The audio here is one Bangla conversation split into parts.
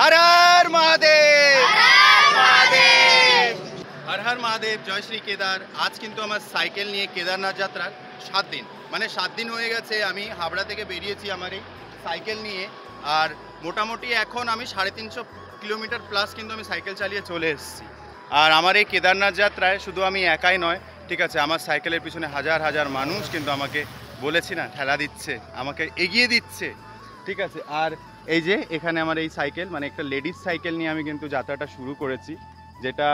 हर हर महादेव हर हर महादेव जय श्री केदार। आज किन्तु आमार साइकेल निये केदारनाथ यात्रार 7 दिन माने 7 दिन हो गेछे आमी हावड़ा थेके बेरिয়েছি आमार এই साइकेल निये और मोटामुटी एखन आमी 350 किलोमीटर प्लस किन्तु आमी साइकेल चालिये चले एसेছি। और आमार এই केदारनाथ यात्राয় শুধু আমি একাই নয়, ঠিক আছে, আমার সাইকেলের পিছনে হাজার হাজার মানুষ কিন্তু আমাকে বলেছি না ঠেলা দিচ্ছে, আমাকে এগিয়ে দিচ্ছে, ঠিক আছে। আর এই যে এখানে আমার এই সাইকেল মানে একটা লেডিস সাইকেল নিয়ে আমি কিন্তু যাত্রাটা শুরু করেছি, যেটা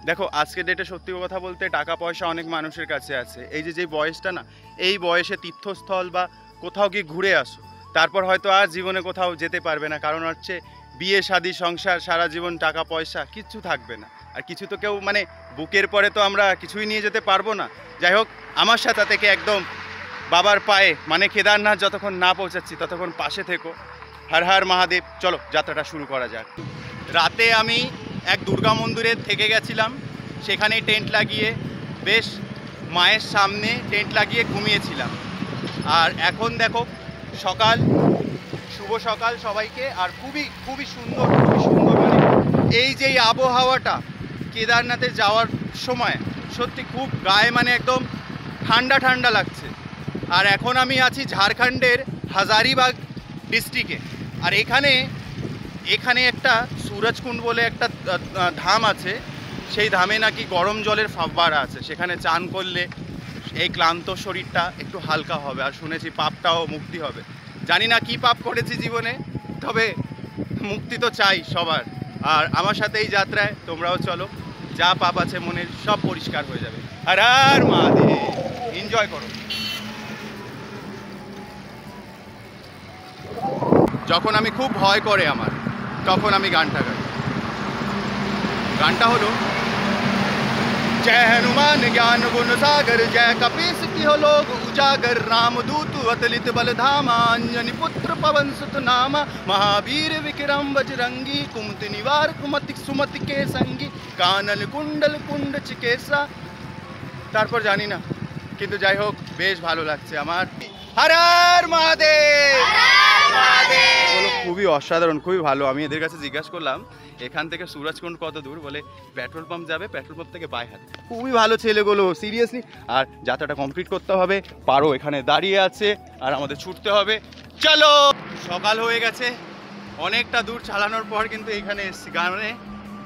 দেখো আজকে ডেটে সত্যি কথা বলতে টাকা পয়সা অনেক মানুষের কাছে আছে, এই যে বয়সটা না, এই বয়সে তীর্থস্থল বা কোথাও গিয়ে ঘুরে আসো, তারপর হয়তো আর জীবনে কোথাও যেতে পারবে না, কারণ হচ্ছে বিয়ে শাদী সংসার সারা জীবন টাকা পয়সা কিচ্ছু থাকবে না, আর কিছু তো কেউ মানে বুকের পরে তো আমরা কিছুই নিয়ে যেতে পারবো না। যাই হোক আমার সাথে থেকে একদম বাবার পায়ে মানে কেদারনাথ যতক্ষণ না পৌঁছাচ্ছি ততক্ষণ পাশে থেকো। হর হর মহাদেব, চলো যাত্রাটা শুরু করা যাক। রাতে আমি এক দুর্গা মন্দিরে থেকে গেছিলাম, সেখানেই টেন্ট লাগিয়ে বেশ মায়ের সামনে টেন্ট লাগিয়ে ঘুমিয়েছিলাম। আর এখন দেখো সকাল, শুভ সকাল সবাইকে। আর খুবই খুবই সুন্দর মানে এই যে আবহাওয়াটা কেদারনাথে যাওয়ার সময় সত্যি খুব গায়ে মানে একদম ঠান্ডা ঠান্ডা লাগছে। আর এখন আমি আছি ঝাড়খণ্ডের হাজারিবাগ ডিস্ট্রিক্টে। আর এখানে একটা সুরজকুণ্ড বলে একটা ধাম আছে, সেই ধামে নাকি গরম জলের ফাব্বারা আছে, সেখানে চান করলে এই ক্লান্ত শরীরটা একটু হালকা হবে, আর শুনেছি পাপটাও মুক্তি হবে। জানি না কি পাপ করেছি জীবনে, তবে মুক্তি তো চাই সবার। আর আমার সাথে এই যাত্রায় তোমরাও চলো, যা পাপ আছে মনের সব পরিষ্কার হয়ে যাবে। হর হর মহাদেব, এনজয় করো। যখন আমি খুব ভয় করে আমার, তখন আমি গানটা গাই। গানটা হলো जय हनुमान ज्ञान गुण सागर, जय कपीस की हो लोग उजागर, रामदूत अतलित बल धामा, अंजनी पुत्र पवन सुत नामा, महावीर विक्रम बजरंगी, कुमति निवार कुमति सुमति के संगी, कानल कुंडल कुंड चिकेसा। तारपर जानी ना किन्तु যাই হোক বেশ ভালো লাগছে আমার। হর হর মহাদেব, বলো খুবই অসাধারণ, খুবই ভালো। আমি এদের কাছে জিজ্ঞাসা করলাম এখান থেকে সুরজকুণ্ড কত দূর, বলে পেট্রোল পাম্প যাবে, পেট্রোল পাম্প থেকে বাই হাতে। খুবই ভালো ছেলেগুলো, সিরিয়াসলি। আর যাত্রাটা কমপ্লিট করতে হবে, পারো এখানে দাঁড়িয়ে আছে আর আমাদের ছুটতে হবে। চলো, সকাল হয়ে গেছে, অনেকটা দূর চালানোর পর কিন্তু এখানে এসেছি, গানে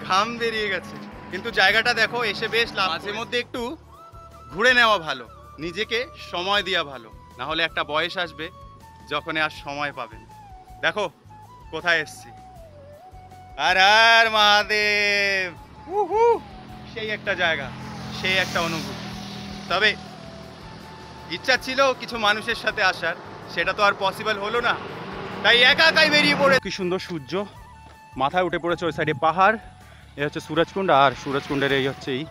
ঘাম বেরিয়ে গেছে। কিন্তু জায়গাটা দেখো, এসে বেশ মাঝে মধ্যে একটু ঘুরে নেওয়া ভালো, নিজেকে সময় দেওয়া ভালো, না হলে একটা বয়স আসবে যখন আর সময় পাবেন। দেখো কোথায় এসছি, হর হর মহাদেব, সেই একটা জায়গা, সেই একটা অনুভূতি। তবে ইচ্ছা ছিল কিছু মানুষের সাথে আসার, সেটা তো আর পসিবল হলো না, তাই একা একাই বেরিয়ে পড়ে। কি সুন্দর সূর্য মাথায় উঠে পড়েছে, ওই সাইডে পাহাড়, এ হচ্ছে সুরজকুণ্ড, আর সুরজকুণ্ডের এই হচ্ছে এই,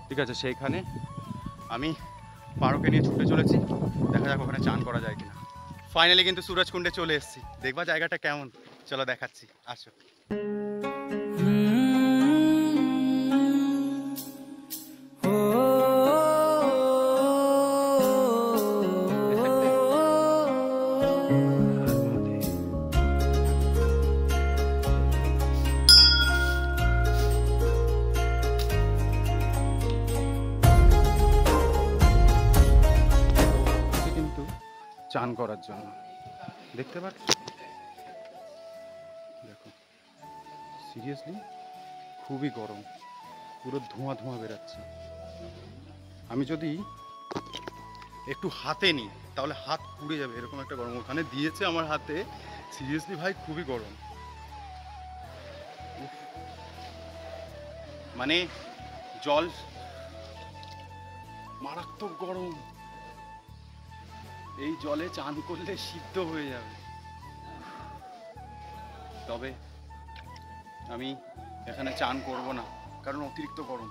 ঠিক আছে, সেইখানে আমি পারোকে নিয়ে ছুটে চলেছি। দেখা যাক ওখানে চান করা যায় কিনা। ফাইনালি কিন্তু সুরজকুণ্ডে চলে এসেছি, দেখবা জায়গাটা কেমন, চলো দেখাচ্ছি, আসো। চান করার জন্য দেখতে পাচ্ছ, দেখো সিরিয়াসলি খুবই গরম, পুরো ধোঁয়া ধোঁয়া বেরাচ্ছে। আমি যদি একটু হাতে নিই তাহলে হাত পুড়ে যাবে, এরকম একটা গরম ওখানে দিয়েছে আমার হাতে। সিরিয়াসলি ভাই খুবই গরম, মানে জল মারাত্মক গরম, এই জলে চান করলে সিদ্ধ হয়ে যাবে। তবে আমি এখানে চান করব না, কারণ অতিরিক্ত গরম।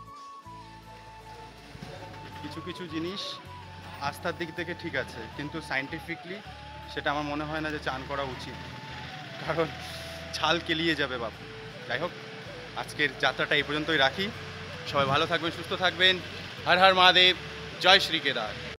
কিছু কিছু জিনিস আস্থার দিক থেকে ঠিক আছে, কিন্তু সায়েন্টিফিকলি সেটা আমার মনে হয় না যে চান করা উচিত, কারণ ছাল কেলিয়ে যাবে বাবু। যাই হোক আজকের যাত্রাটা এই পর্যন্তই রাখি, সবাই ভালো থাকবেন, সুস্থ থাকবেন। হর হর মহাদেব, জয় শ্রী কেদার।